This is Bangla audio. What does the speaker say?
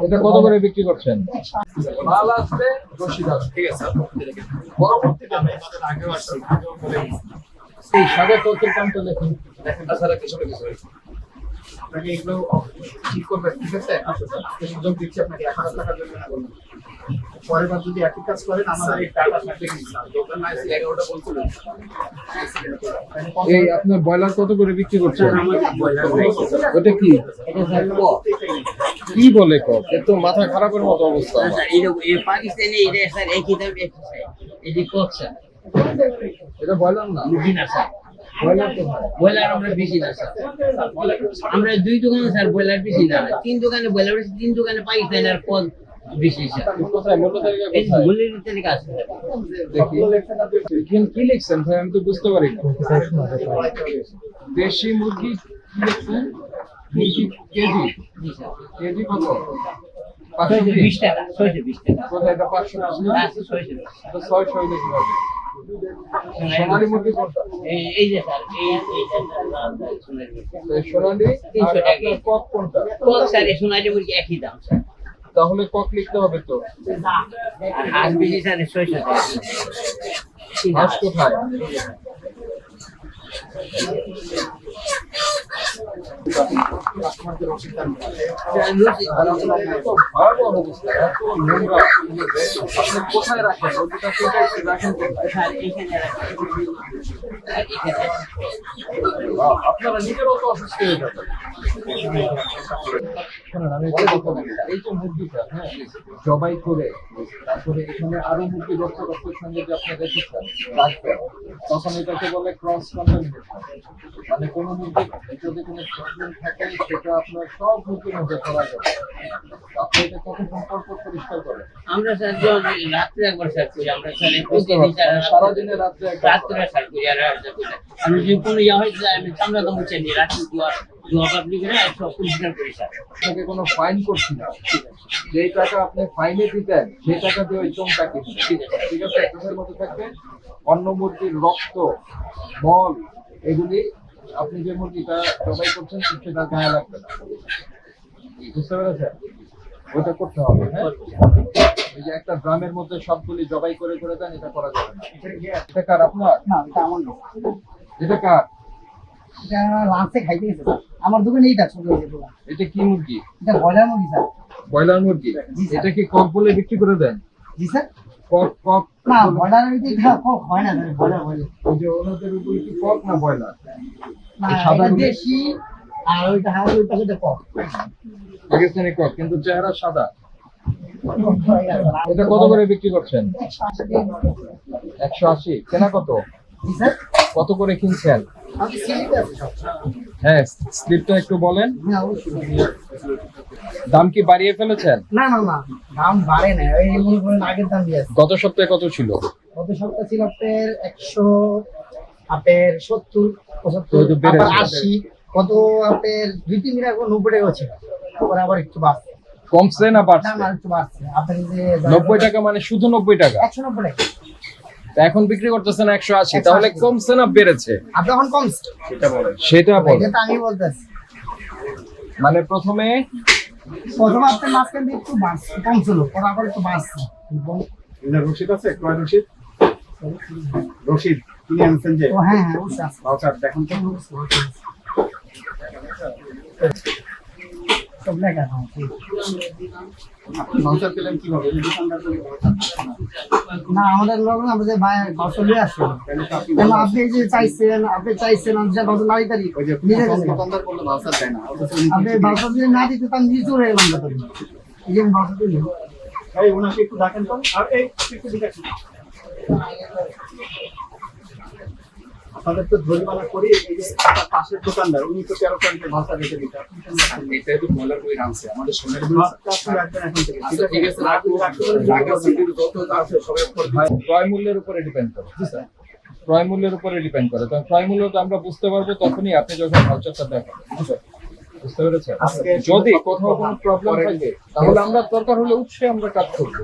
এটা কত করে বিক্রি করছেন? মাল আসবে, রশিদ আসবে। ঠিক আছে, পরবর্তীতে আমি আমাদের আগেও আসছি, আগেও বলে এই সাদা তথ্যের কামটা দেখুন, দেখেন তাছাড়া কিছু না কিছু আপনাকে এগুলো ঠিক করবেন। ঠিক আছে, সুযোগ দিচ্ছি আপনাকে ১,০০০ টাকার জন্য না বলুন। পরের বার যদি একই কাজ করেন আমাদের এই টাকা আপনাকে দিচ্ছিলাম, দোকান না এসে ১১টা বলছিল। এই আপনার ব্রয়লার কত করে বিক্রি করছেন? ওটা কি কি বলে কক? এ তো মাথা খারাপের মতো অবস্থা। পাকিস্তানি এটা ব্রয়লার না, ব্রয়লার কোথায়? ব্রয়লার আমরা বেশি না স্যার, আমরা 2 দোকানে স্যার ব্রয়লার বেশি না, 3 দোকানে ব্রয়লার বেশি, 3 দোকানে পাকিস্তানি আর কল বেশি স্যার। কোথায় মূল্য তালিকা এই কোথায়? মূল্যের তালিকা আছে দেখি এখানে কি লিখছেন ভাই, আমি তো বুঝতে পারি না। দেশি মুরগি কি লিখছেন? মুরগি কেজি, কেজি কত? 620 টাকা, 620 টাকা। কোথায় এটা? 500 না, 620 টাকা। তো 600 হইলে কি হবে? সোনালী মুরগি কোনটা? এই যে স্যার, এইটা সোনালী মুরগি। এই সোনালী 300 টাকা। আর কক কোনটা? কক স্যার, এই সোনালী মুরগি একই দাম স্যার। তাহলে কক লিখতে হবে তো। আর হাঁস বেশি স্যার 600 টাকা। হাঁস কোথায়? ভয়াবহ অবস্থা, এত নোংরা। আপনি কোথায় রাখেন? ওটা সেটা একটু রাখেন কোথায়? স্যার এখানে রাখেন। আর এখানে আপনারা নিজেরও তো অসুস্থ হয়ে যাবেন। শোনেন, আমি একটা কথা বলি। এই যে মুরগিটা, হ্যাঁ, জবাই করে তারপরে এখানে আরো মুরগি রক্তের সঙ্গে যে আপনি রেখেছেন রাখবেন, তখন এটাকে বলে ক্রস কন্টামিনেশন। মানে কোনো মুরগির যদি কোনো প্রবলেম থাকে সেটা আপনার সব মুরগির মধ্যে করা যাবে। আপনি এটা কখন সম্পর্ক পরিষ্কার করেন? আমরা স্যার রাত্রে একবার স্যার করি, আমরা স্যার সারাদিনে রাত্রে রাত্রে স্যার করি। আর আমি যে কোনো ইয়া হয়েছে আমি চামড়া তো মুছে নিই, রাত্রে দোয়া পাবলিক করে সব পরিষ্কার করি স্যার। আপনাকে কোনো ফাইন করছি না, যেই টাকা আপনি ফাইনে দিতেন সেই টাকা দিয়ে ওই চোমটা কিনবেন। ঠিক আছে, চোখের মতো থাকবে। অন্য মুরগির রক্ত, মল, এগুলি আপনি যে মুরগিটা জবাই করছেন সেটা গায়ে লাগবে না। বুঝতে পেরেছেন? ওইটা করতে হবে। হ্যাঁ, এই যে একটা ড্রামের মধ্যে সবগুলি জবাই করে করে দেন, এটা করা যাবে না। এটা কার? আপনার? না, এটা আমার না। এটা কার? এটা লাঞ্চে খাইতে গেছে স্যার। আমার দোকানে এইটা ছোট হয়েছে পুরো। এটা কি মুরগি? এটা ব্রয়লার মুরগি স্যার। ব্রয়লার মুরগি। জি স্যার। এটা কি কক বলে বিক্রি করে দেন? জি স্যার। কক কক না, ব্রয়লারের ভিতরে এটা কক হয় না স্যার, ব্রয়লার হয়। ওই যে ওনাদের উপরে কি কক না ব্রয়লার? না, এই সাদা এটা গুলো? দেশি আর ওইটা হাড় ওই পাশে কক। পাকিস্তানি কক, কিন্তু চেহারা সাদা। এটা কত করে বিক্রি করছেন? 180। কেনা কত? জি স্যার। কত করে কিনছেন? আমি সিলিতে আছে সব। হ্যাঁ, স্লিপটা একটু বলেন। হ্যাঁ, অবশ্যই। দাম কি বাড়িয়ে ফেলেছেন? না না না, দাম বাড়ে না, ওই মনে করেন আগের দাম দিয়ে আছে। গত সপ্তাহে কত ছিল? গত সপ্তাহ ছিল আপনার 100, আপনার 70, তো 75, বেড়েছে। আবার 80, কত আপনার 2-3 দিন আগে 90 টাকা ছিল, তারপর আবার একটু বাড়ছে। কমছে না বাড়ছে? দাম আর একটু বাড়ছে। আপনার যে 90 টাকা মানে শুধু 90 টাকা? 190 টাকা। তা এখন বিক্রি করতেছেন 180, তাহলে কমছে না বেড়েছে? আপনি এখন কমছে, সেটা বলেন। সেটা এটা বলেন। তো আমি বলতেছি। মানে প্রথমে আপনার মাঝখান দিয়ে একটু বাড়ছে, কমছিল, পরে আবার একটু বাড়ছে। এটা রশিদ আছে, ক্রয় রশিদ, রশিদ কিনে আনছেন যে ও হ্যাঁ হ্যাঁ, অবশ্যই আছে। ভাউচার দেখুন তো। সব লেখা আছে। আপনি ভাউচার পেলেন কিভাবে? এই দোকানদার থেকে voucher পেলেন না। না, আমাদের লোক না, আমাদের ভাই কৌশলে আসছে। তাহলে তো আপনি কেন আপনি যে চাইছেন, আমি যে বাজার নাই তারি ওই যে নিজে দোকানদার বললে ভাউচার দেয় না, অথচ উনি আপনি বাজার যদি না দিতে তার নিজে চলে এলাম না তারি। এই যে বাজার দিলেন। এই ওনাকে একটু ডাকেন তো। আর এই একটু দিকে আসুন। আপনাদের তো জরিমানা করি, এই যে আপনার পাশের দোকানদার উনি তো 13 টাকা ভাউচার রেখে দিতে। এটা তো বলার কই রাখছে আমাদের সোনালী আপনি রাখবেন এখন থেকে। ঠিক আছে, ঢাকা সিটির যত আছে সবাই ক্রয় মূল্যের উপরে ডিপেন্ড করে। ক্রয় মূল্যের উপরে ডিপেন্ড করে। তখন ক্রয় মূল্যটা আমরা বুঝতে পারবো তখনই আপনি যখন ভাউচারটা দেখেন। বুঝতে পেরেছেন? যদি কোথাও কোনো প্রবলেম থাকে তাহলে আমরা দরকার হলে উৎসে আমরা কাজ করবো।